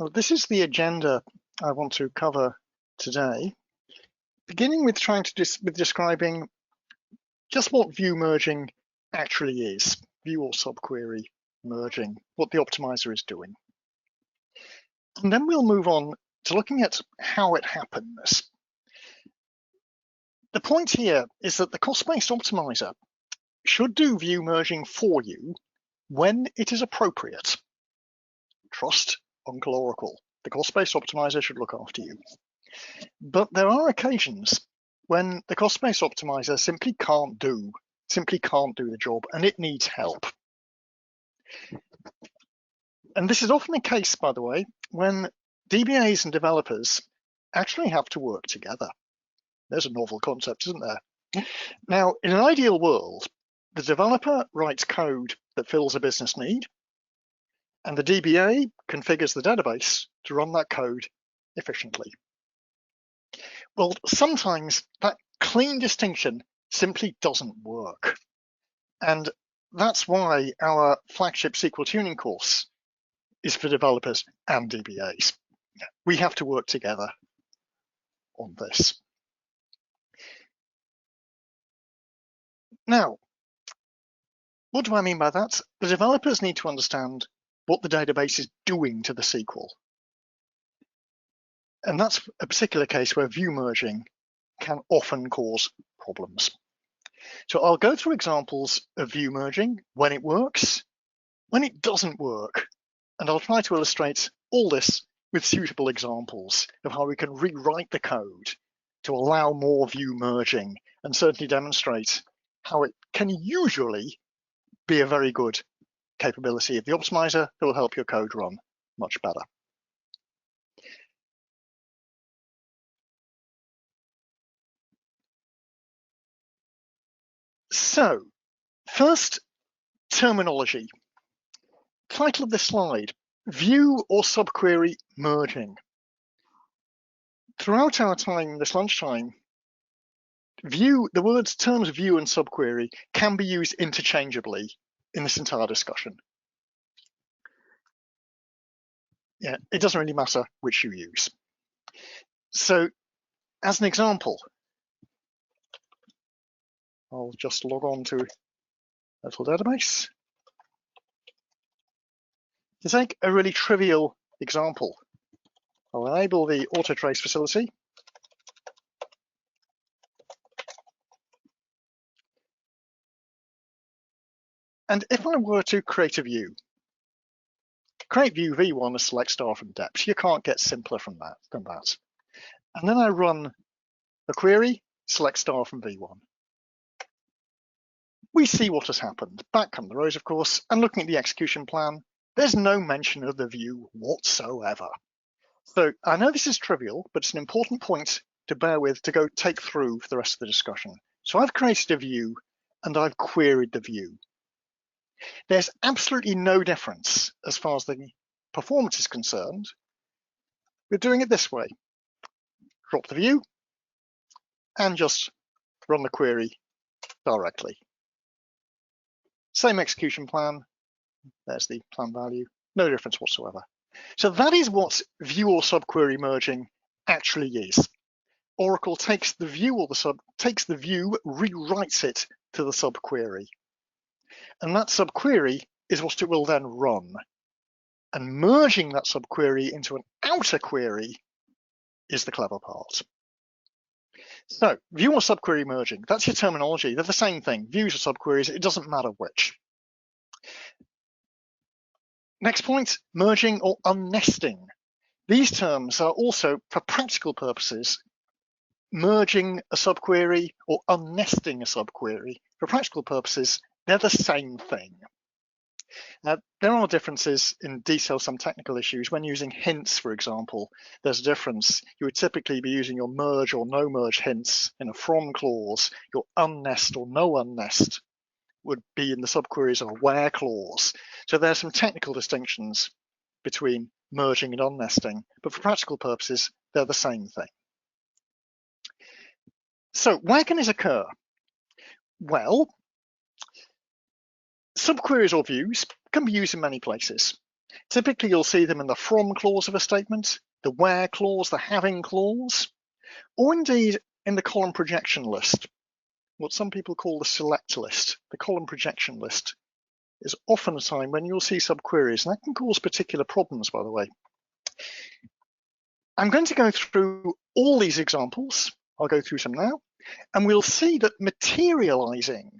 This is the agenda I want to cover today, beginning with trying to describing just what view merging actually is, view or subquery merging, what the optimizer is doing. And then we'll move on to looking at how it happens. The point here is that the cost-based optimizer should do view merging for you when it is appropriate. Trust Uncle Oracle. The cost-based optimizer should look after you. But there are occasions when the cost-based optimizer simply can't do the job, and it needs help. And this is often the case, by the way, when DBAs and developers actually have to work together. There's a novel concept, isn't there? Now, in an ideal world, the developer writes code that fills a business need, and the DBA configures the database to run that code efficiently. Well, sometimes that clean distinction simply doesn't work. And that's why our flagship SQL tuning course is for developers and DBAs. We have to work together on this. Now, what do I mean by that? The developers need to understand what the database is doing to the SQL. And that's a particular case where view merging can often cause problems. So I'll go through examples of view merging, when it works, when it doesn't work, and I'll try to illustrate all this with suitable examples of how we can rewrite the code to allow more view merging, and certainly demonstrate how it can usually be a very good capability of the optimizer that will help your code run much better. So, first, terminology. Title of this slide, view or subquery merging. Throughout our time, this lunchtime, the terms view and subquery can be used interchangeably in this entire discussion. Yeah, it doesn't really matter which you use. So, as an example, I'll just log on to a little database. To take a really trivial example, I'll enable the auto trace facility. And if I were to create a view, create view v1 as select star from depth, you can't get simpler from that. And then I run a query, select star from v1. We see what has happened. Back come the rows, of course, and looking at the execution plan, there's no mention of the view whatsoever. So I know this is trivial, but it's an important point to bear with to go take through for the rest of the discussion. So I've created a view and I've queried the view. There's absolutely no difference as far as the performance is concerned. We're doing it this way. Drop the view and just run the query directly. Same execution plan. There's the plan value. No difference whatsoever. So that is what view or subquery merging actually is. Oracle takes the view rewrites it to the subquery. And that subquery is what it will then run. And merging that subquery into an outer query is the clever part. So, view or subquery merging, that's your terminology. They're the same thing. Views or subqueries, it doesn't matter which. Next point, merging or unnesting. These terms are also, for practical purposes, merging a subquery or unnesting a subquery. For practical purposes, they're the same thing. There are differences in detail, some technical issues. When using hints, for example, there's a difference. You would typically be using your merge or no merge hints in a from clause. Your unnest or no unnest would be in the subqueries of a where clause. So there are some technical distinctions between merging and unnesting, but for practical purposes, they're the same thing. So where can this occur? Well, subqueries or views can be used in many places. Typically, you'll see them in the from clause of a statement, the where clause, the having clause, or indeed in the column projection list, what some people call the select list. The column projection list is often a time when you'll see subqueries, and that can cause particular problems, by the way. I'm going to go through all these examples. I'll go through some now, and we'll see that materializing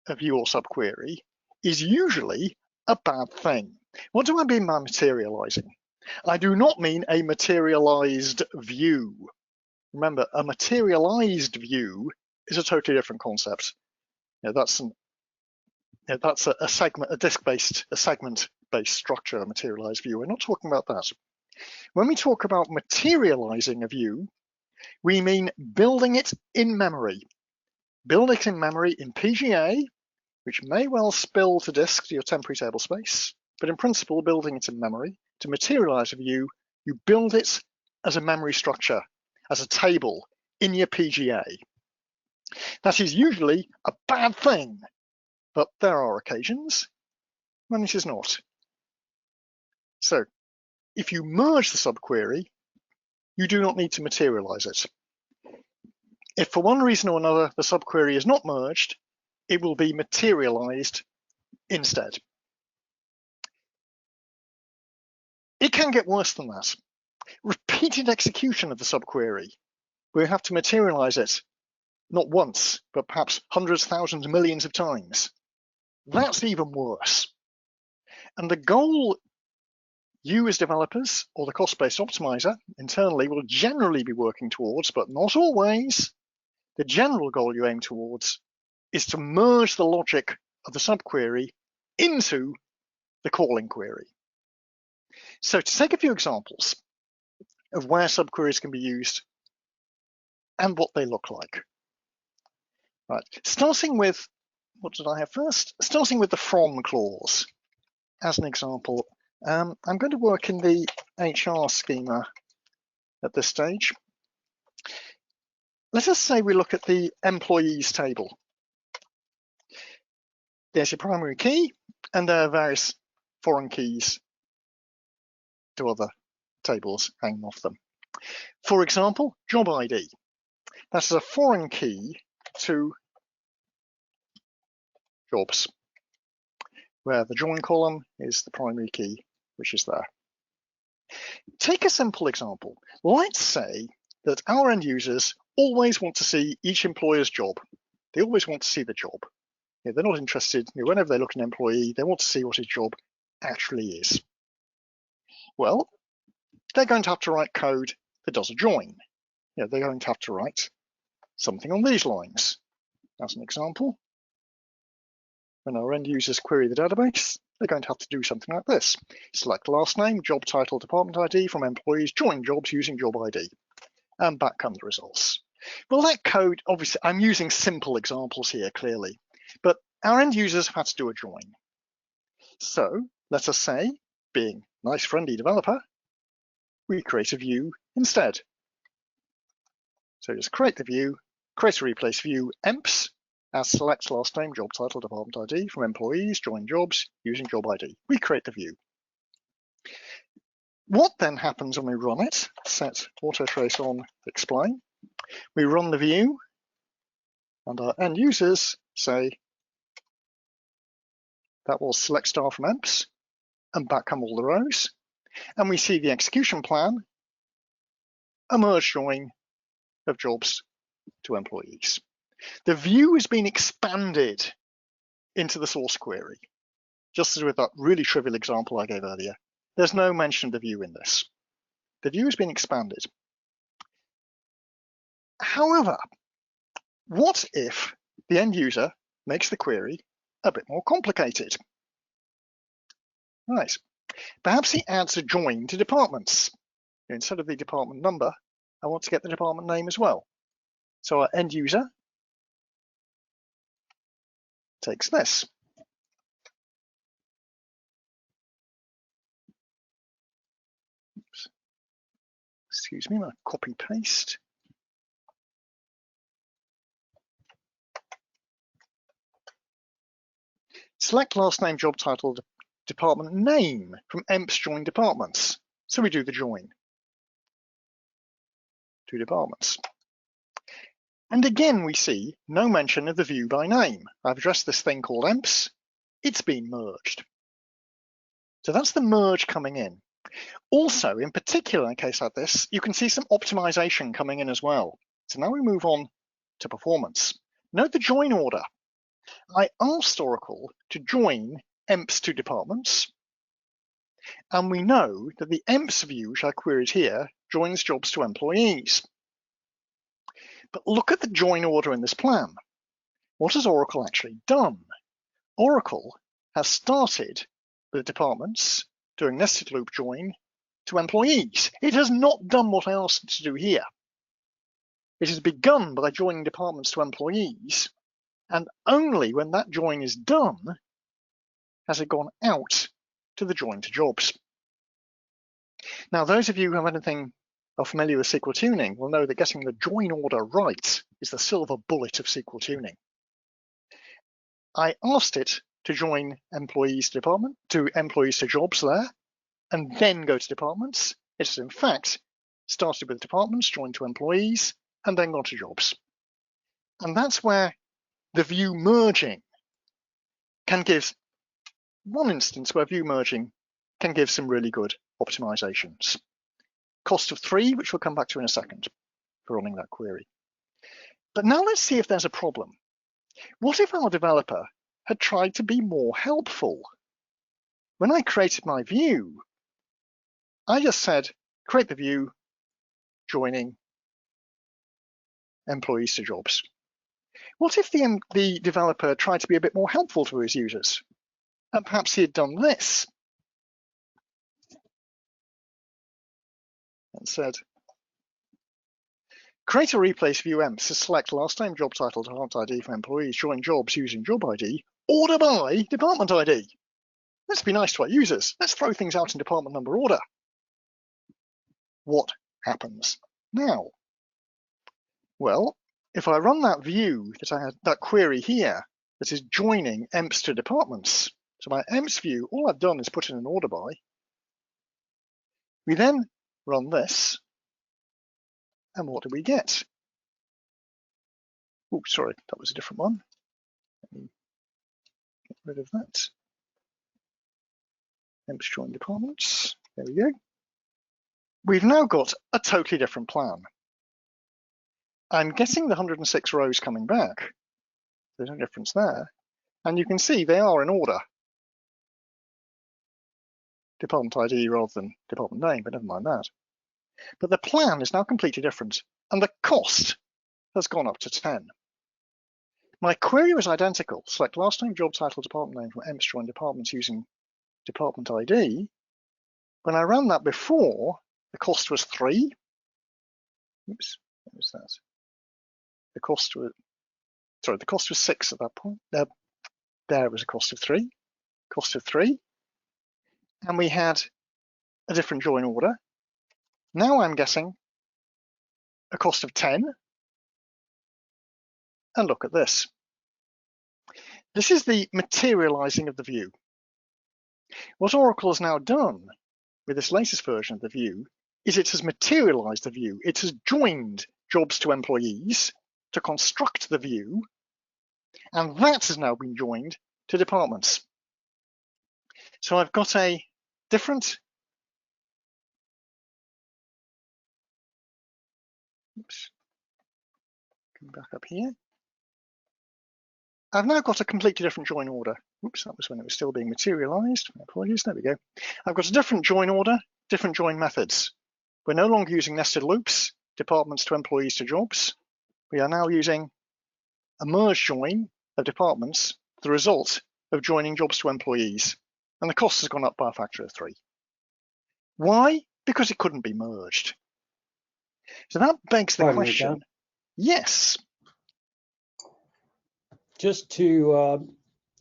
a view or subquery is usually a bad thing. What do I mean by materializing? I do not mean a materialized view. Remember, a materialized view is a totally different concept. That's a segment, a segment-based structure, a materialized view. We're not talking about that. When we talk about materializing a view, we mean building it in memory. Build it in memory in PGA, which may well spill to disk to your temporary table space, but in principle, building it in memory. To materialize a view, you build it as a memory structure, as a table in your PGA. That is usually a bad thing, but there are occasions when it is not. So, if you merge the subquery, you do not need to materialize it. If for one reason or another the subquery is not merged, it will be materialized instead. It can get worse than that. Repeated execution of the subquery, we have to materialize it not once, but perhaps hundreds, thousands, millions of times. That's even worse. And the goal you as developers or the cost-based optimizer internally will generally be working towards, but not always, the general goal you aim towards is to merge the logic of the subquery into the calling query. So to take a few examples of where subqueries can be used and what they look like. Right, starting with, what did I have first? Starting with the from clause. As an example, I'm going to work in the HR schema at this stage. Let us say we look at the employees table. There's your primary key, and there are various foreign keys to other tables hanging off them. For example, job ID. That's a foreign key to jobs, where the join column is the primary key, which is there. Take a simple example. Let's say that our end users always want to see each employer's job. They always want to see the job. They're not interested, whenever they look at an employee, they want to see what his job actually is. Well, they're going to have to write code that does a join. They're going to have to write something on these lines. As an example, when our end users query the database, they're going to have to do something like this. Select last name, job title, department ID from employees, join jobs using job ID. And back come the results. Well, that code, obviously, I'm using simple examples here, clearly, but our end users have had to do a join. So let us say, being a nice, friendly developer, we create a view instead. So just create the view, create a replace view, emps, as select last name, job title, department ID from employees, join jobs using job ID. We create the view. What then happens when we run it? Set auto trace on explain. We run the view, and our end users say that will select star from emps, and back come all the rows. And we see the execution plan, a merge join of jobs to employees. The view has been expanded into the source query, just as with that really trivial example I gave earlier. There's no mention of the view in this. The view has been expanded. However, what if the end user makes the query a bit more complicated? Right. Perhaps he adds a join to departments. Instead of the department number, I want to get the department name as well. So our end user takes this. Oops. Excuse me, my copy paste. Select last name, job title, department name from emps join departments. So we do the join to departments. And again, we see no mention of the view by name. I've addressed this thing called emps. It's been merged. So that's the merge coming in. Also, in particular, in a case like this, you can see some optimization coming in as well. So now we move on to performance. Note the join order. I asked Oracle to join emps to departments, and we know that the emps view, which I queried here, joins jobs to employees. But look at the join order in this plan. What has Oracle actually done? Oracle has started with departments doing nested loop join to employees. It has not done what I asked it to do here. It has begun by joining departments to employees, and only when that join is done has it gone out to the join to jobs. Now, those of you who have anything are familiar with SQL tuning will know that getting the join order right is the silver bullet of SQL tuning. I asked it to join employees to department to employees to jobs there, and then go to departments. It has in fact started with departments, joined to employees, and then gone to jobs. And that's where the view merging can give one instance where view merging can give some really good optimizations. Cost of 3, which we'll come back to in a second for running that query. But now let's see if there's a problem. What if our developer had tried to be more helpful? When I created my view, I just said, create the view joining employees to jobs. What if the developer tried to be a bit more helpful to his users? And perhaps he had done this and said, create a replace view emps to select last name, job title, department ID for employees, join jobs using job ID, order by department ID. Let's be nice to our users. Let's throw things out in department number order. What happens now? Well, if I run that view that I had, that query here, that is joining emps to departments, so my emps view, all I've done is put in an order by. We then run this, and what do we get? Oh, sorry, that was a different one. Let me get rid of that. Emps join departments. There we go. We've now got a totally different plan. I'm getting the 106 rows coming back. There's no difference there. And you can see they are in order. Department ID rather than department name, but never mind that. But the plan is now completely different, and the cost has gone up to 10. My query was identical. Select last name, job title, department name from emps join departments using department ID. When I ran that before, the cost was 3. Oops, what was that? The cost was 6 at that point. There was a cost of 3. Cost of 3. And we had a different join order. Now I'm guessing a cost of 10. And look at this. This is the materializing of the view. What Oracle has now done with this latest version of the view is it has materialized the view. It has joined jobs to employees to construct the view, and that has now been joined to departments. So I've got a different, oops, come back up here. I've now got a completely different join order. Oops, that was when it was still being materialized. Apologies, there we go. I've got a different join order, different join methods. We're no longer using nested loops, departments to employees to jobs. We are now using a merge join of departments, the result of joining jobs to employees. And the cost has gone up by a factor of 3. Why? Because it couldn't be merged. So that begs the question. Yes. Just to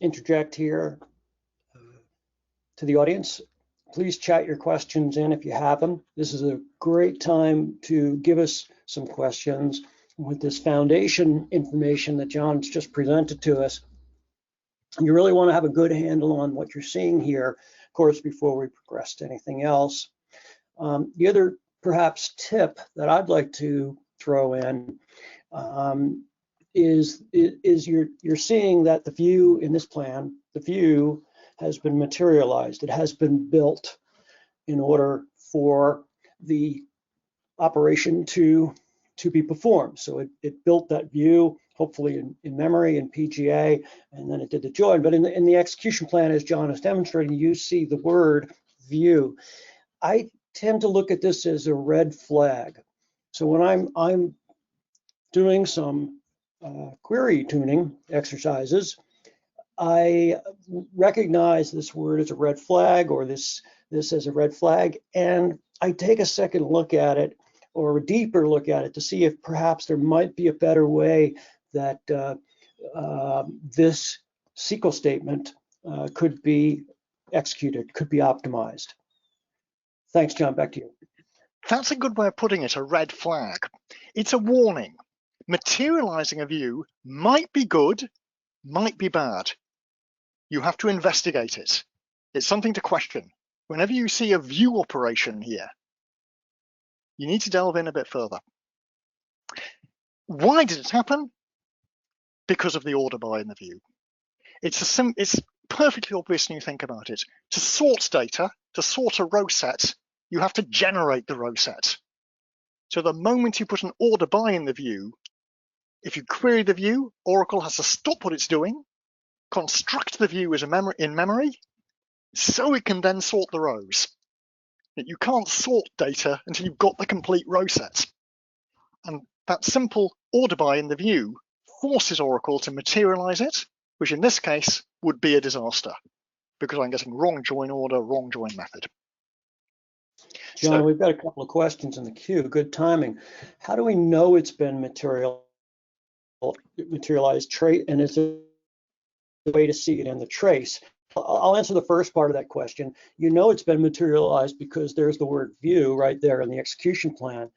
interject here to the audience, please chat your questions in if you have them. This is a great time to give us some questions with this foundation information that John's just presented to us. You really want to have a good handle on what you're seeing here, of course, before we progress to anything else. The other perhaps tip that I'd like to throw in is you're seeing that the view in this plan, the view has been materialized. It has been built in order for the operation to be performed. So it built that view, hopefully in memory in PGA, and then it did the join. But in the execution plan, as John is demonstrating, you see the word view. I tend to look at this as a red flag. So when I'm doing some query tuning exercises, I recognize this word as a red flag, or this as a red flag, and I take a second look at it, or a deeper look at it, to see if perhaps there might be a better way that this SQL statement could be executed, could be optimized. Thanks, John. Back to you. That's a good way of putting it, a red flag. It's a warning. Materializing a view might be good, might be bad. You have to investigate it. It's something to question. Whenever you see a view operation here, you need to delve in a bit further. Why did it happen? Because of the order by in the view. It's perfectly obvious when you think about it. To sort data, to sort a row set, you have to generate the row set. So the moment you put an order by in the view, if you query the view, Oracle has to stop what it's doing, construct the view as in memory, so it can then sort the rows. You can't sort data until you've got the complete row set. And that simple order by in the view forces Oracle to materialize it, which in this case would be a disaster, because I'm getting wrong join order, wrong join method. John, we've got a couple of questions in the queue. Good timing. How do we know it's been materialized? And is there a way to see it in the trace? I'll answer the first part of that question. You know it's been materialized because there's the word view right there in the execution plan.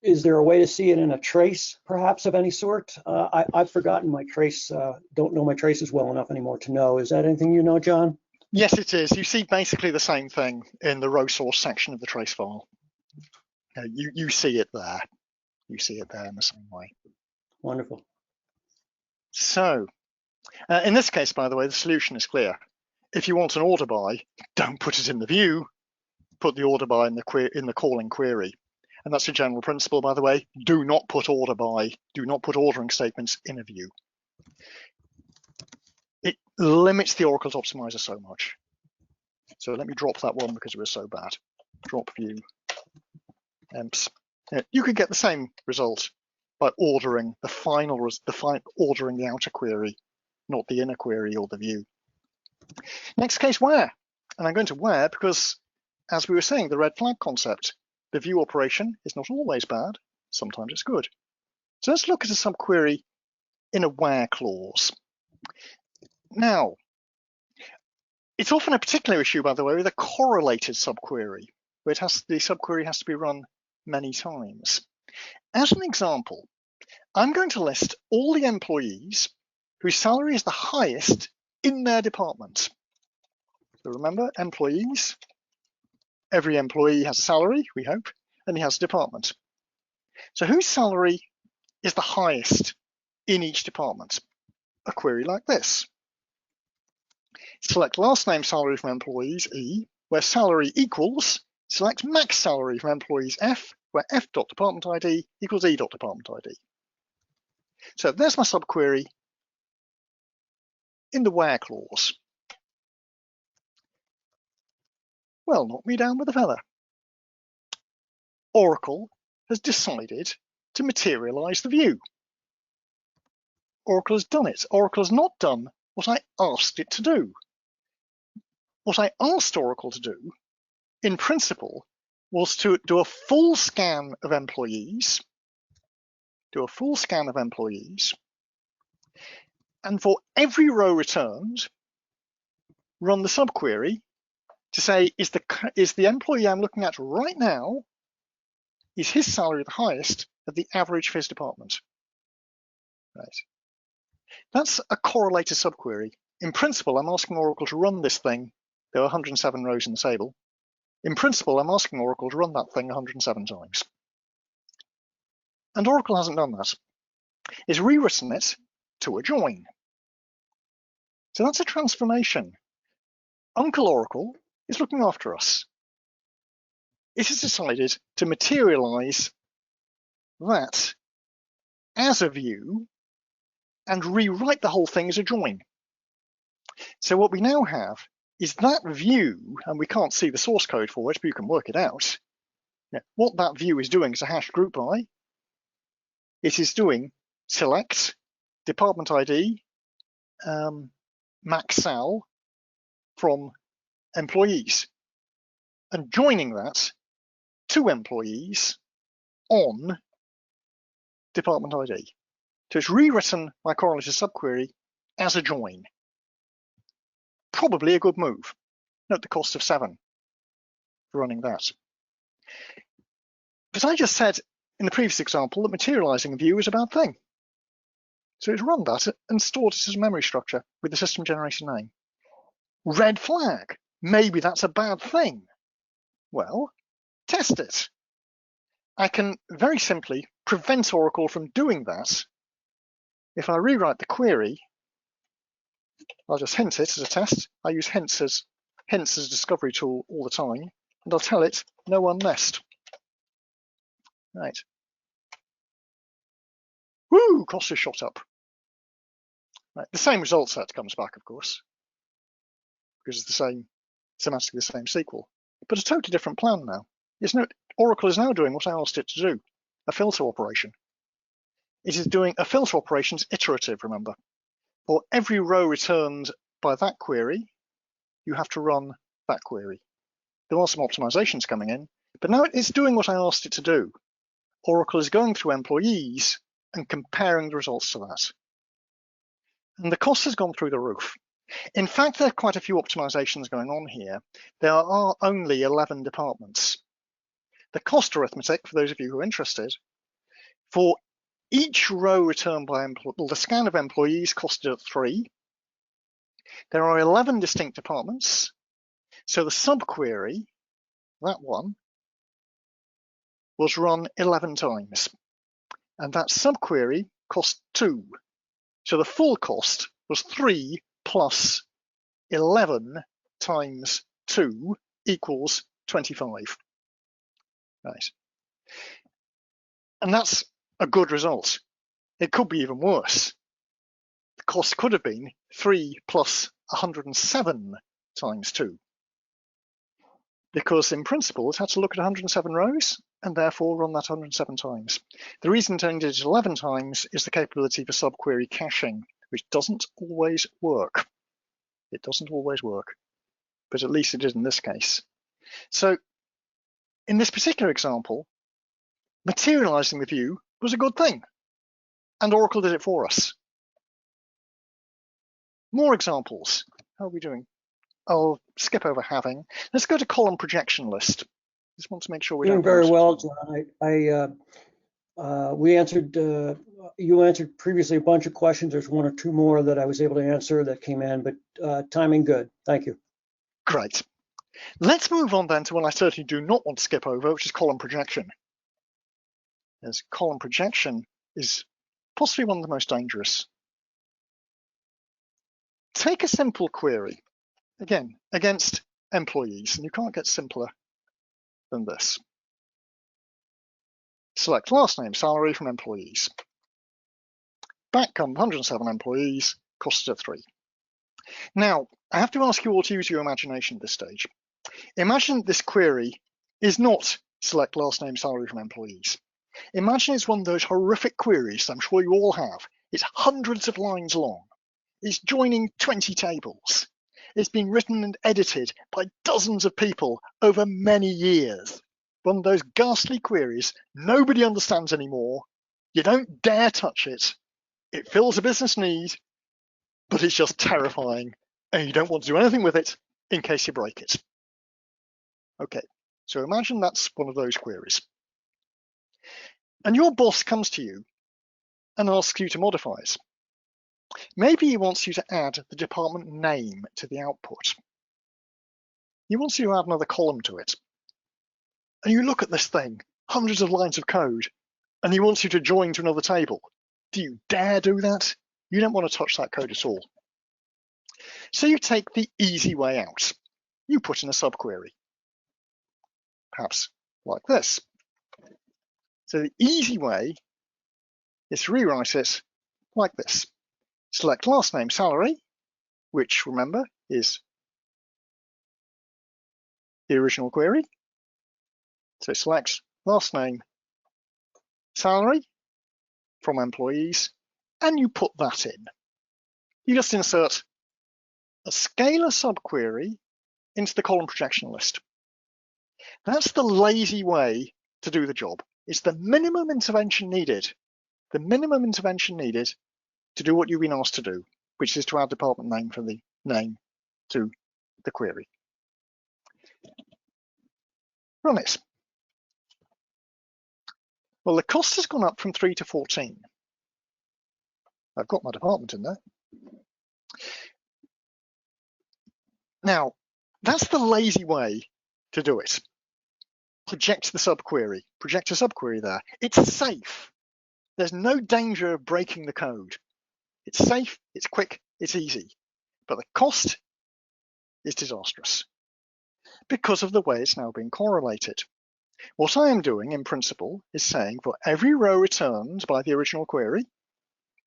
Is there a way to see it in a trace, perhaps, of any sort? I've forgotten my trace, don't know my traces well enough anymore to know. Is that anything you know, John? Yes, it is. You see basically the same thing in the row source section of the trace file. You see it there. You see it there in the same way. Wonderful. So, in this case, by the way, the solution is clear. If you want an order by, don't put it in the view. Put the order by in the calling query. And that's a general principle, by the way. Do not put order by, do not put ordering statements in a view. It limits the Oracle's optimizer so much. So let me drop that one because it was so bad. Drop view, emps. You could get the same result by ordering ordering the outer query, not the inner query or the view. Next case, where? And I'm going to where because, as we were saying, the red flag concept. The view operation is not always bad, sometimes it's good. So let's look at a subquery in a where clause. Now, it's often a particular issue, by the way, with a correlated subquery, where the subquery has to be run many times. As an example, I'm going to list all the employees whose salary is the highest in their department. So remember, employees. Every employee has a salary, we hope, and he has a department. So whose salary is the highest in each department? A query like this. Select last name salary from employees, E, where salary equals, select max salary from employees, F, where F.department ID equals E.department ID. So there's my subquery in the where clause. Well, knock me down with a feather. Oracle has decided to materialize the view. Oracle has done it. Oracle has not done what I asked it to do. What I asked Oracle to do, in principle, was to do a full scan of employees, and for every row returned, run the subquery to say, is the employee I'm looking at right now, is his salary the highest of the average for his department? Right. That's a correlated subquery. In principle, I'm asking Oracle to run this thing. There are 107 rows in the table. In principle, I'm asking Oracle to run that thing 107 times. And Oracle hasn't done that. It's rewritten it to a join. So that's a transformation. Uncle Oracle is looking after us. It has decided to materialize that as a view and rewrite the whole thing as a join. So what we now have is that view, and we can't see the source code for it, but you can work it out. Now, what that view is doing is a hashed group by. It is doing select department ID max sal from employees and joining that to employees on department ID. So it's rewritten my correlated subquery as a join. Probably a good move. Note the cost of 7 for running that. But I just said in the previous example that materializing a view is a bad thing. So it's run that and stored it as a memory structure with the system generation name. Red flag. Maybe that's a bad thing. Well, test it. I can very simply prevent Oracle from doing that. If I rewrite the query, I'll just hint it as a test. I use hints as a discovery tool all the time, and I'll tell it no unnest. Right. Woo, cost has shot up. Right. The same result set comes back, of course, because it's the same, semantically the same SQL, but a totally different plan now. Oracle is now doing what I asked it to do, a filter operation. It is doing a filter operation iterative, remember. For every row returned by that query, you have to run that query. There are some optimizations coming in, but now it's doing what I asked it to do. Oracle is going through employees and comparing the results to that. And the cost has gone through the roof. In fact, there are quite a few optimizations going on here. There are only 11 departments. The cost arithmetic, for those of you who are interested, for each row returned by the scan of employees costed at 3. There are 11 distinct departments. So the subquery, that one, was run 11 times. And that subquery cost 2. So the full cost was 3 plus 11 times 2 equals 25. Right. And that's a good result. It could be even worse. The cost could have been 3 plus 107 times 2. Because in principle, it had to look at 107 rows and therefore run that 107 times. The reason it only did it 11 times is the capability for subquery caching, which doesn't always work. It doesn't always work, but at least it did in this case. So in this particular example, materializing the view was a good thing, and Oracle did it for us. More examples. How are we doing? I'll skip over having. Let's go to column projection list. Just want to make sure we doing don't very well, John. You answered previously a bunch of questions. There's one or two more that I was able to answer that came in, but timing good. Thank you. Great. Let's move on then to one I certainly do not want to skip over, which is column projection. As column projection is possibly one of the most dangerous. Take a simple query, again, against employees, and you can't get simpler than this. Select last name, salary from employees. Back come 107 employees, cost of 3. Now, I have to ask you all to use your imagination at this stage. Imagine this query is not select last name, salary from employees. Imagine it's one of those horrific queries I'm sure you all have. It's hundreds of lines long. It's joining 20 tables. It's been written and edited by dozens of people over many years. One of those ghastly queries nobody understands anymore. You don't dare touch it. It fills a business need, but it's just terrifying, and you don't want to do anything with it in case you break it. Okay, so imagine that's one of those queries. And your boss comes to you and asks you to modify it. Maybe he wants you to add the department name to the output. He wants you to add another column to it. And you look at this thing, hundreds of lines of code, and he wants you to join to another table. Do you dare do that? You don't want to touch that code at all. So you take the easy way out. You put in a subquery, perhaps like this. So the easy way is to rewrite it like this. Select last name salary, which, remember, is the original query. So select last name salary from employees, and you put that in. You just insert a scalar subquery into the column projection list. That's the lazy way to do the job. It's the minimum intervention needed. The minimum intervention needed to do what you've been asked to do, which is to add department name for the name to the query. Run it. Well, the cost has gone up from 3 to 14. I've got my department in there. Now, that's the lazy way to do it. Project the subquery. Project a subquery there. It's safe. There's no danger of breaking the code. It's safe, it's quick, it's easy. But the cost is disastrous because of the way it's now being correlated. What I am doing in principle is saying for every row returned by the original query,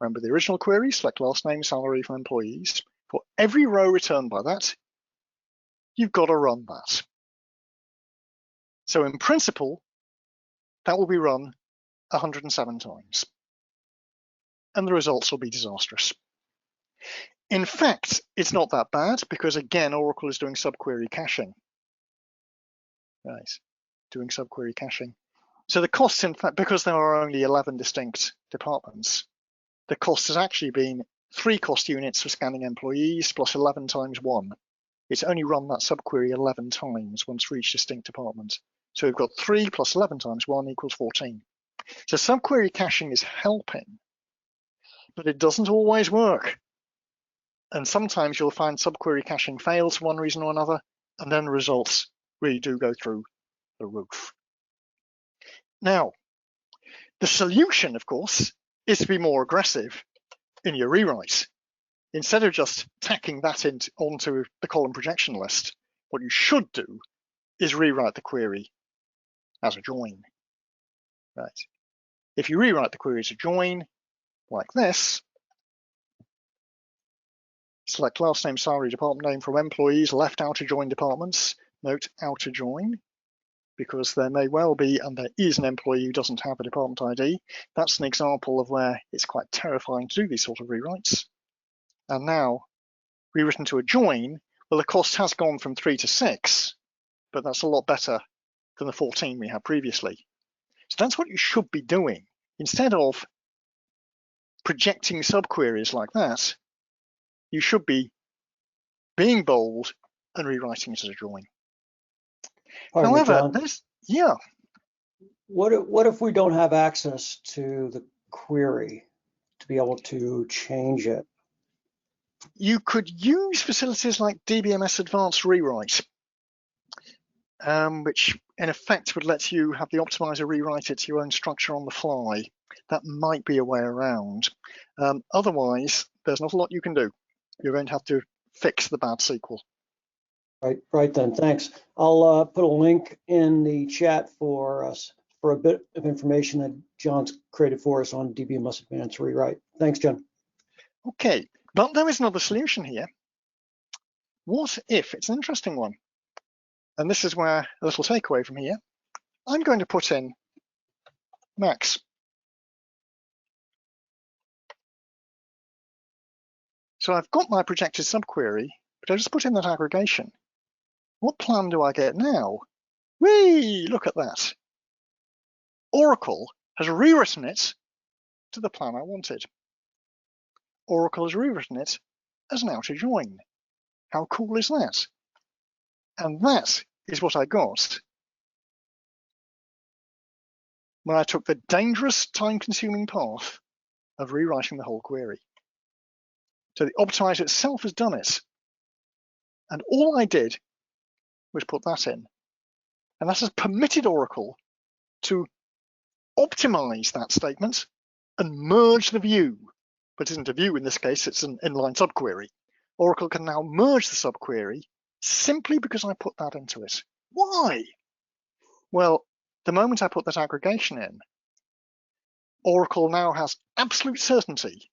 remember the original query, select last name, salary from employees, for every row returned by that, you've got to run that. So in principle, that will be run 107 times. And the results will be disastrous. In fact, it's not that bad because, again, Oracle is doing subquery caching. Right, doing subquery caching. So the costs, in fact, because there are only 11 distinct departments, the cost has actually been 3 cost units for scanning employees plus 11 times 1. It's only run that subquery 11 times once for each distinct department. So we've got 3 plus 11 times 1 equals 14. So subquery caching is helping, but it doesn't always work. And sometimes you'll find subquery caching fails for one reason or another, and then the results really do go through the roof. Now, the solution, of course, is to be more aggressive in your rewrite. Instead of just tacking that onto the column projection list, what you should do is rewrite the query as a join. Right. If you rewrite the query as a join, like this, select last name, salary, department name from employees, left outer join departments. Note outer join, because there may well be, and there is an employee who doesn't have a department ID. That's an example of where it's quite terrifying to do these sort of rewrites. And now, rewritten to a join, well, the cost has gone from 3 to 6, but that's a lot better than the 14 we had previously. So that's what you should be doing. Instead of projecting subqueries like that, you should be being bold and rewriting it as a join. Pardon me, John. Yeah. What if we don't have access to the query to be able to change it? You could use facilities like DBMS Advanced Rewrite, which in effect would let you have the optimizer rewrite it to your own structure on the fly. That might be a way around. Otherwise, there's not a lot you can do. You're going to have to fix the bad SQL. Right then, thanks. I'll put a link in the chat for us for a bit of information that John's created for us on DBMS Advanced Rewrite. Thanks, John. Okay, but there is another solution here. What if, it's an interesting one, and this is where a little takeaway from here, I'm going to put in max. So I've got my projected subquery, but I just put in that aggregation. What plan do I get now? Whee, look at that. Oracle has rewritten it to the plan I wanted. Oracle has rewritten it as an outer join. How cool is that? And that is what I got when I took the dangerous, time-consuming path of rewriting the whole query. So the optimizer itself has done it. And all I did was put that in. And that has permitted Oracle to optimize that statement and merge the view. But it isn't a view in this case, it's an inline subquery. Oracle can now merge the subquery simply because I put that into it. Why? Well, the moment I put that aggregation in, Oracle now has absolute certainty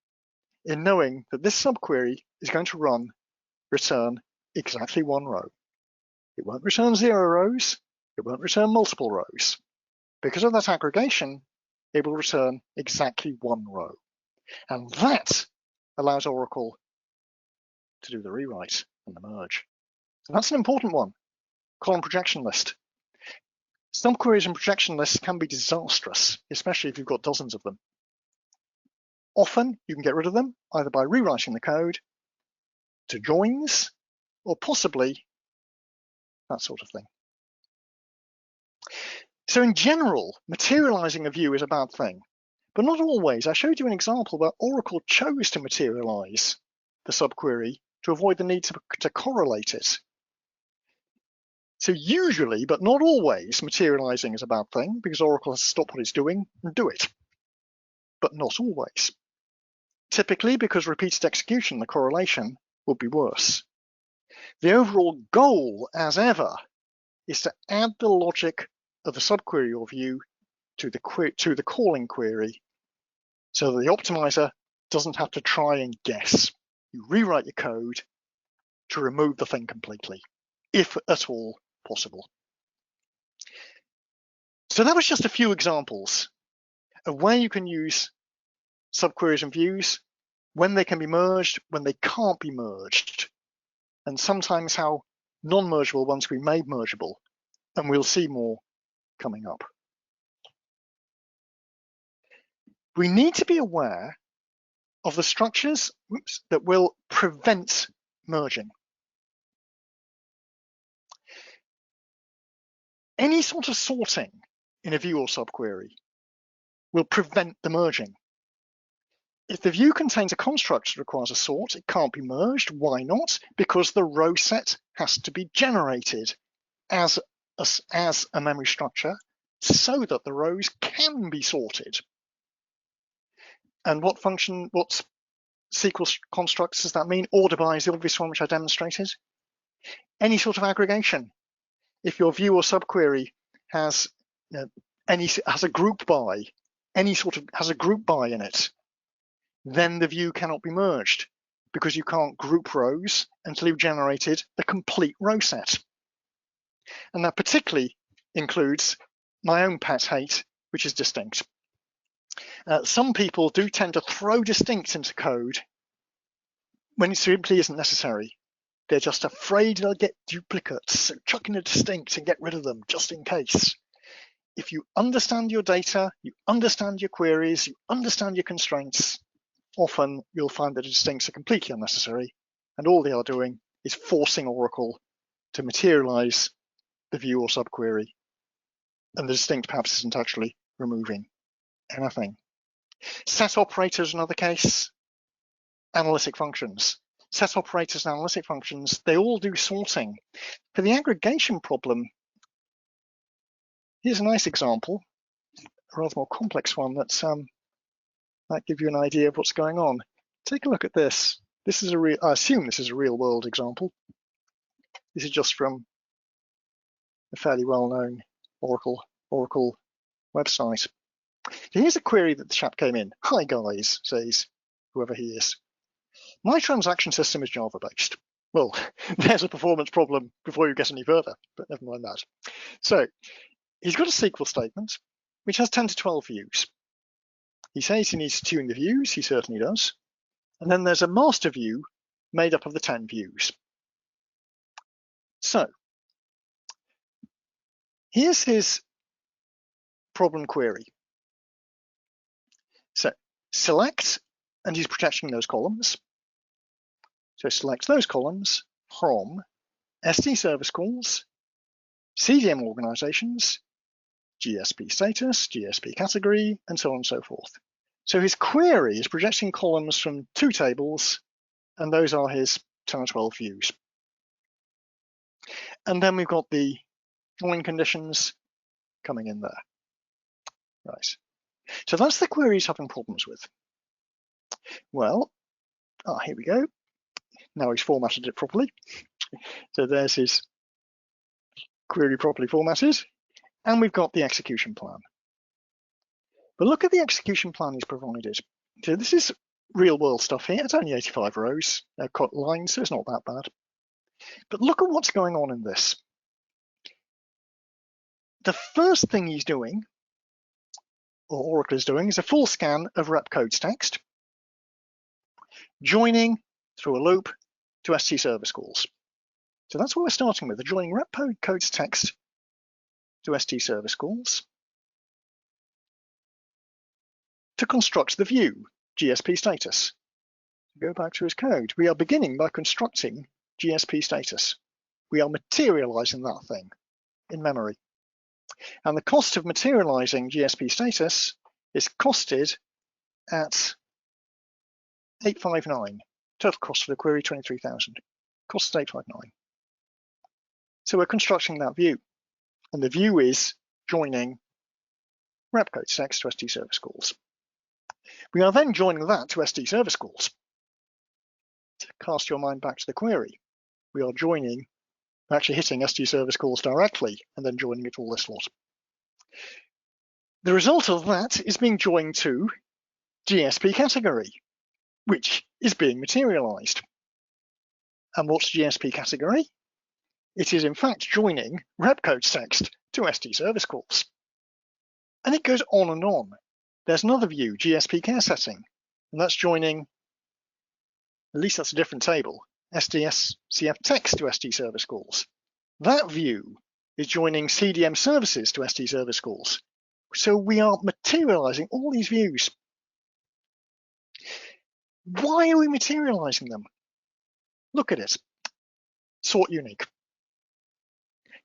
in knowing that this subquery is going to return exactly one row. It won't return 0 rows. It won't return multiple rows. Because of that aggregation, it will return exactly one row. And that allows Oracle to do the rewrite and the merge. So that's an important one. Column projection list. Subqueries and projection lists can be disastrous, especially if you've got dozens of them. Often you can get rid of them either by rewriting the code to joins or possibly that sort of thing. So in general, materializing a view is a bad thing, but not always. I showed you an example where Oracle chose to materialize the subquery to avoid the need to correlate it. So usually, but not always, materializing is a bad thing because Oracle has to stop what it's doing and do it, but not always. Typically, because repeated execution, the correlation would be worse. The overall goal, as ever, is to add the logic of the subquery or view to the calling query so that the optimizer doesn't have to try and guess. You rewrite your code to remove the thing completely, if at all possible. So that was just a few examples of where you can use subqueries and views, when they can be merged, when they can't be merged, and sometimes how non-mergeable ones can be made mergeable. And we'll see more coming up. We need to be aware of the structures that will prevent merging. Any sort of sorting in a view or subquery will prevent the merging. If the view contains a construct that requires a sort, it can't be merged. Why not? Because the row set has to be generated as a memory structure so that the rows can be sorted. And what SQL constructs does that mean? Order by is the obvious one, which I demonstrated. Any sort of aggregation. If your view or subquery has a group by, has a group by in it, then the view cannot be merged because you can't group rows until you've generated the complete row set. And that particularly includes my own pet hate, which is distinct. Some people do tend to throw distinct into code when it simply isn't necessary. They're just afraid they'll get duplicates, so chuck in a distinct and get rid of them just in case. If you understand your data, you understand your queries, you understand your constraints, often you'll find that the distincts are completely unnecessary, and all they are doing is forcing Oracle to materialize the view or subquery, and the distinct perhaps isn't actually removing anything. Set operators, another case. Analytic functions. Set operators and analytic functions, they all do sorting. For the aggregation problem, here's a nice example, a rather more complex one that might give you an idea of what's going on. Take a look at this. This is I assume this is a real world example. This is just from a fairly well-known Oracle website. So here's a query that the chap came in. Hi guys, says whoever he is. My transaction system is Java-based. Well, there's a performance problem before you get any further, but never mind that. So he's got a SQL statement, which has 10 to 12 views. He says he needs to tune the views, he certainly does. And then there's a master view made up of the 10 views. So here's his problem query. So select, and he's protecting those columns. So select those columns from SD service calls, CDM organizations, GSP status, GSP category, and so on and so forth. So his query is projecting columns from 2 tables and those are his 10 or 12 views. And then we've got the join conditions coming in there. Right. So that's the query he's having problems with. Well, here we go. Now he's formatted it properly. So there's his query properly formatted. And we've got the execution plan. But look at the execution plan he's provided. So this is real world stuff here. It's only 85 rows, lines, so it's not that bad. But look at what's going on in this. The first thing he's doing, or Oracle is doing, is a full scan of rep codes text, joining through a loop to ST service calls. So that's what we're starting with, joining rep codes text to ST service calls to construct the view GSP status. Go back to his code. We are beginning by constructing GSP status. We are materializing that thing in memory. And the cost of materializing GSP status is costed at 859. Total cost for the query 23,000. Cost is 859. So we're constructing that view. And the view is joining rep codes text to ST service calls. We are then joining that to ST service calls. To cast your mind back to the query, we are joining, actually hitting ST service calls directly and then joining it all this lot. The result of that is being joined to GSP category, which is being materialized. And what's GSP category? It is in fact joining rep codes text to ST service calls. And it goes on and on. There's another view, GSP care setting, and that's joining, at least that's a different table, SDSCF text to ST service calls. That view is joining CDM services to ST service calls. So we are materializing all these views. Why are we materializing them? Look at it. Sort unique.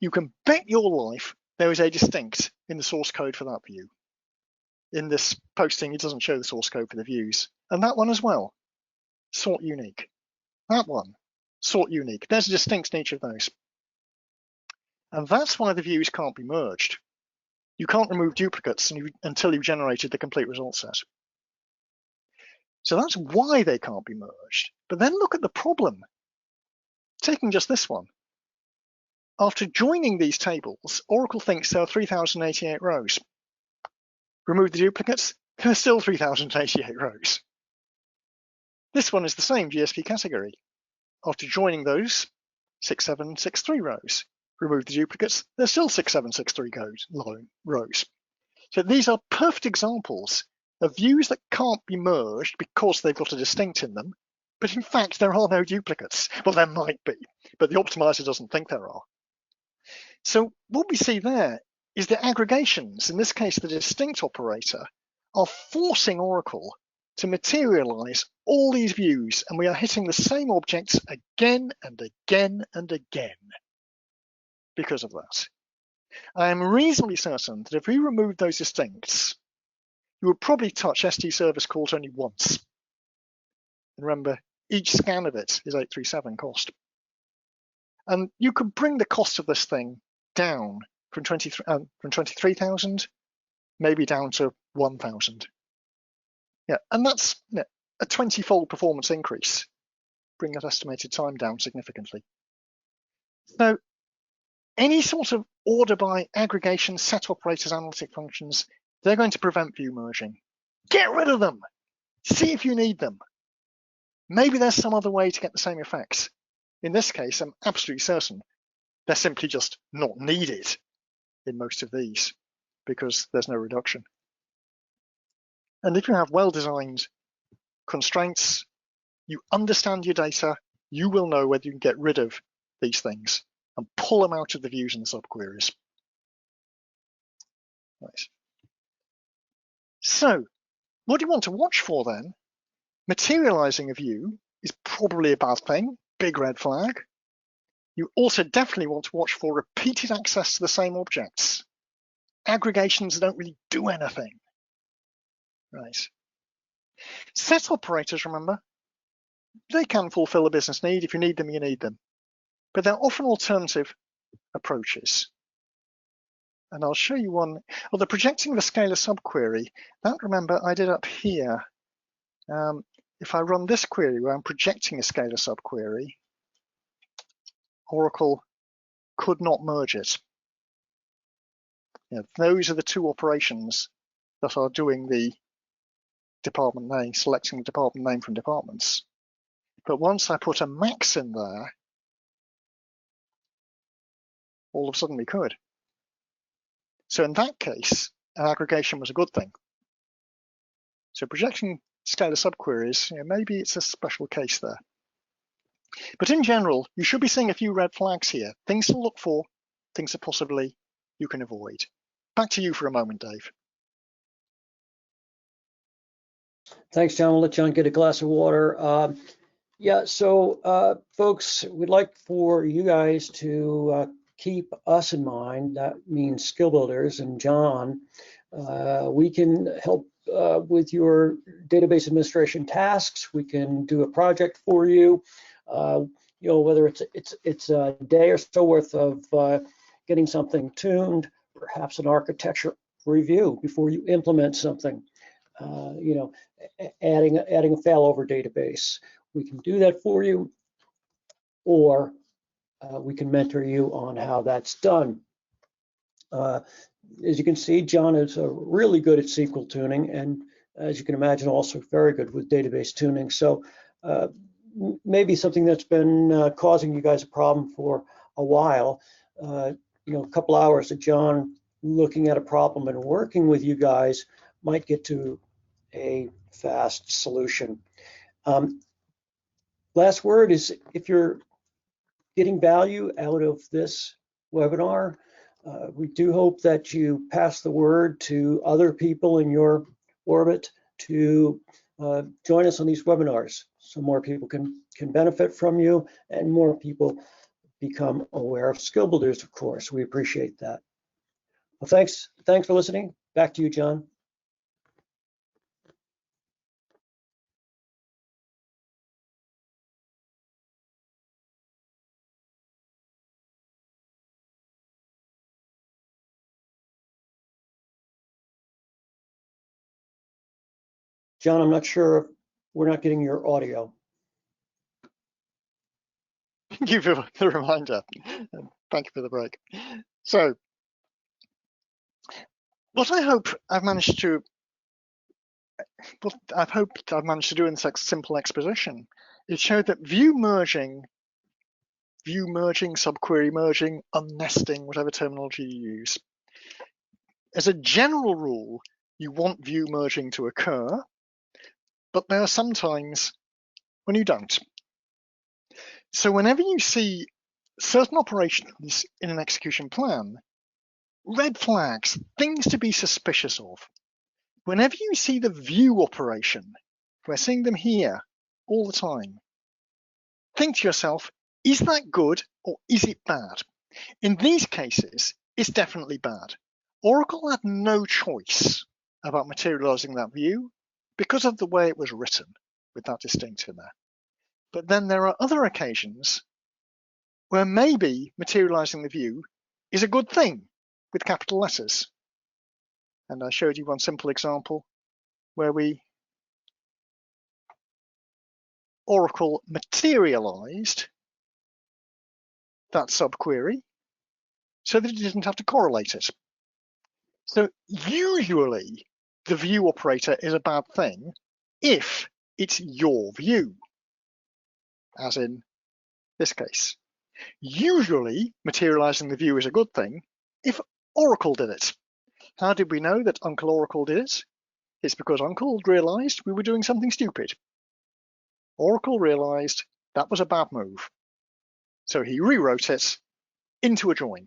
You can bet your life there is a distinct in the source code for that view. In this posting, it doesn't show the source code for the views. And that one as well. Sort unique. That one. Sort unique. There's a distinct in each of those. And that's why the views can't be merged. You can't remove duplicates until you've generated the complete result set. So that's why they can't be merged. But then look at the problem. Taking just this one. After joining these tables, Oracle thinks there are 3,088 rows. Remove the duplicates, there are still 3,088 rows. This one is the same GSP category. After joining those, 6763 rows. Remove the duplicates, there's still 6763 rows. So these are perfect examples of views that can't be merged because they've got a distinct in them, but in fact there are no duplicates. Well, there might be, but the optimizer doesn't think there are. So what we see there is the aggregations, in this case the distinct operator, are forcing Oracle to materialize all these views, and we are hitting the same objects again and again and again because of that. I am reasonably certain that if we remove those distincts, you would probably touch ST service calls only once. And remember, each scan of it is 837 cost. And you could bring the cost of this thing down from 23,000, maybe down to 1,000. Yeah, and that's a 20-fold performance increase, bring that estimated time down significantly. So any sort of order by aggregation, set operators, analytic functions, they're going to prevent view merging. Get rid of them. See if you need them. Maybe there's some other way to get the same effects. In this case, I'm absolutely certain they're simply just not needed in most of these because there's no reduction. And if you have well-designed constraints, you understand your data, you will know whether you can get rid of these things and pull them out of the views and the subqueries. Nice. So what do you want to watch for then? Materializing a view is probably a bad thing, big red flag. You also definitely want to watch for repeated access to the same objects. Aggregations don't really do anything. Right. Set operators, remember, They can fulfill a business need. If you need them, you need them. But they're often alternative approaches. And I'll show you one. Well, the projecting the scalar subquery, that, remember, I did up here. If I run this query where I'm projecting a scalar subquery, Oracle could not merge it. Those are the two operations that are doing the department name, selecting the department name from departments. But once I put a max in there, all of a sudden we could. So in that case, an aggregation was a good thing. So projecting scalar subqueries, maybe it's a special case there. But in general, you should be seeing a few red flags here. Things to look for, things that possibly you can avoid. Back to you for a moment, Dave. Thanks, John. We'll let John get a glass of water. So folks, we'd like for you guys to keep us in mind. That means skill builders and John. We can help with your database administration tasks. We can do a project for you. Whether it's a day or so worth of getting something tuned, perhaps an architecture review before you implement something. Adding a failover database. We can do that for you, or we can mentor you on how that's done. As you can see, John is really good at SQL tuning, and as you can imagine, also very good with database tuning. So maybe something that's been causing you guys a problem for a while. A couple hours of John looking at a problem and working with you guys might get to a fast solution. Last word is, if you're getting value out of this webinar, we do hope that you pass the word to other people in your orbit to join us on these webinars, so more people can benefit from you and more people become aware of skill builders. Of course, we appreciate that. Well, thanks for listening. Back to you, John. John, I'm not sure if we're not getting your audio. Thank you for the reminder. Thank you for the break. So, what I hope I've managed to do in this simple exposition is show that view merging, subquery merging, unnesting, whatever terminology you use, as a general rule, you want view merging to occur, but there are some times when you don't. So whenever you see certain operations in an execution plan, red flags, things to be suspicious of. Whenever you see the view operation, we're seeing them here all the time, think to yourself, is that good or is it bad? In these cases, it's definitely bad. Oracle had no choice about materializing that view because of the way it was written, with that distinct in there. But then there are other occasions where maybe materializing the view is a good thing with capital letters. And I showed you one simple example where Oracle materialized that subquery so that it didn't have to correlate it. So usually the view operator is a bad thing if it's your view, as in this case. Usually materializing the view is a good thing if Oracle did it. How did we know that Uncle Oracle did it? It's because Uncle realized we were doing something stupid. Oracle realized that was a bad move. So he rewrote it into a join.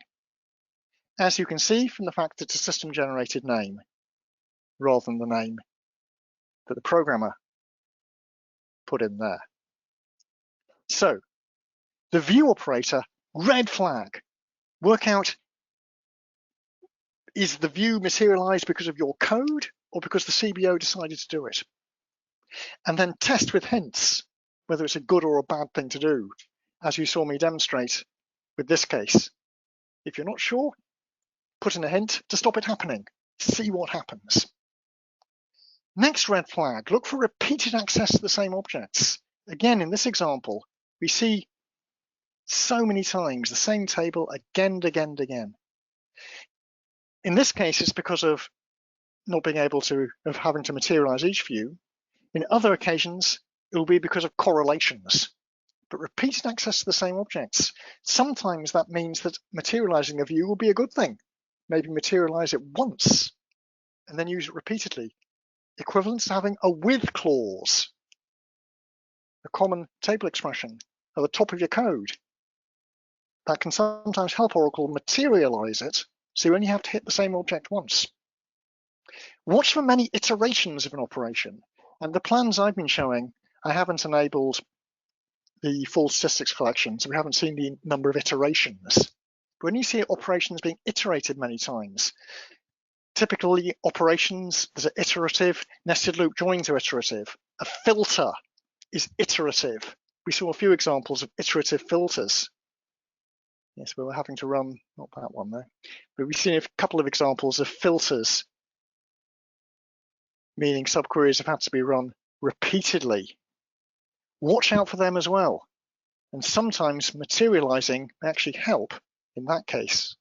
As you can see from the fact that it's a system-generated name rather than the name that the programmer put in there. So the view operator, red flag. Work out, is the view materialized because of your code or because the CBO decided to do it? And then test with hints. whether it's a good or a bad thing to do, as you saw me demonstrate with this case. If you're not sure, put in a hint to stop it happening. See what happens. Next red flag, look for repeated access to the same objects. Again, in this example, we see so many times the same table again and again and again. In this case, it's because of not being able to, of having to materialize each view. In other occasions, it will be because of correlations. But repeated access to the same objects, sometimes that means that materializing a view will be a good thing. Maybe materialize it once and then use it repeatedly. Equivalent to having a with clause, a common table expression at the top of your code. That can sometimes help Oracle materialize it, so you only have to hit the same object once. Watch for many iterations of an operation, and the plans I've been showing, I haven't enabled the full statistics collection, so we haven't seen the number of iterations. But when you see operations being iterated many times, typically operations that are iterative, nested loop joins are iterative. A filter is iterative. We saw a few examples of iterative filters. Yes, we were having to run, not that one though, but we've seen a couple of examples of filters, meaning subqueries have had to be run repeatedly. Watch out for them as well. And sometimes materializing may actually help in that case.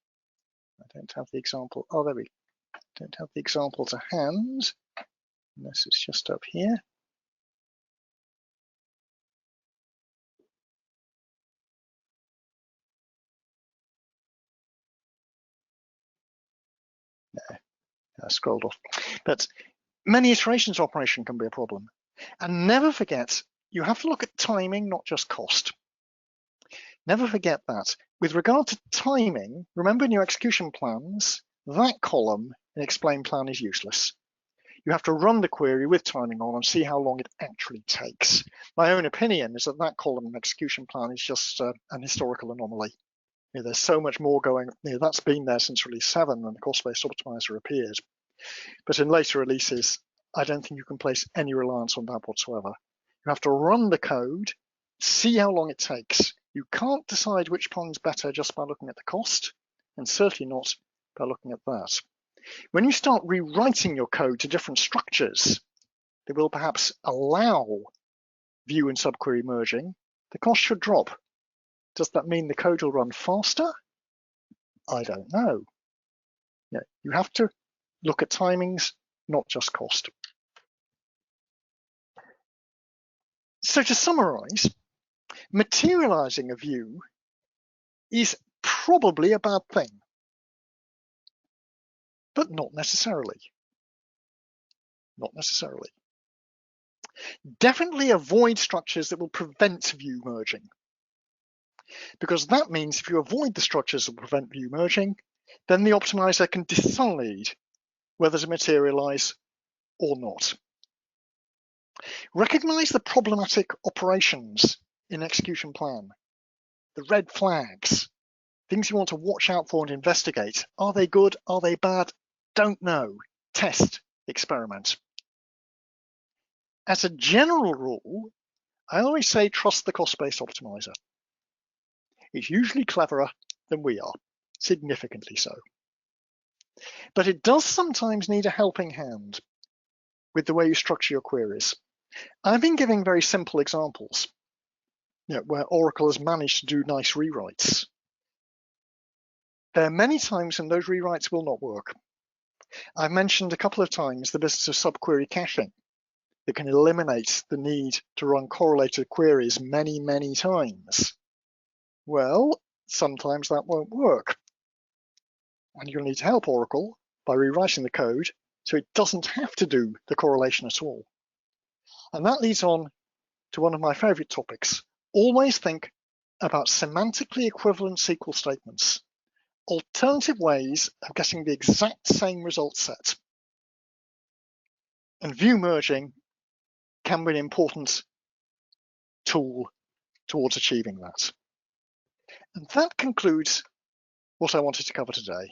I don't have the example. Oh, there we go. Don't have the example to hand, unless it's just up here. No, I scrolled off. But many iterations operation can be a problem. And never forget, you have to look at timing, not just cost. Never forget that. With regard to timing, remember in your execution plans, that column in explain plan is useless. You have to run the query with timing on and see how long it actually takes. My own opinion is that that column in execution plan is just an historical anomaly. There's so much more going, that's been there since release 7 and the cost-based optimizer appeared. But in later releases, I don't think you can place any reliance on that whatsoever. You have to run the code, see how long it takes. You can't decide which one's better just by looking at the cost, and certainly not by looking at that. When you start rewriting your code to different structures that will perhaps allow view and subquery merging, the cost should drop. Does that mean the code will run faster? I don't know. You have to look at timings, not just cost. So to summarize, materializing a view is probably a bad thing, but not necessarily. Not necessarily. Definitely avoid structures that will prevent view merging, because that means if you avoid the structures that prevent view merging, then the optimizer can decide whether to materialize or not. Recognize the problematic operations in execution plan, the red flags, things you want to watch out for and investigate. Are they good? Are they bad? Don't know. Test, experiment. As a general rule, I always say trust the cost-based optimizer. It's usually cleverer than we are, significantly so. But it does sometimes need a helping hand with the way you structure your queries. I've been giving very simple examples, where Oracle has managed to do nice rewrites. There are many times when those rewrites will not work. I've mentioned a couple of times the business of subquery caching that can eliminate the need to run correlated queries many, many times. Well, sometimes that won't work. And you'll need to help Oracle by rewriting the code so it doesn't have to do the correlation at all. And that leads on to one of my favorite topics. Always think about semantically equivalent SQL statements, alternative ways of getting the exact same result set. And view merging can be an important tool towards achieving that. And that concludes what I wanted to cover today.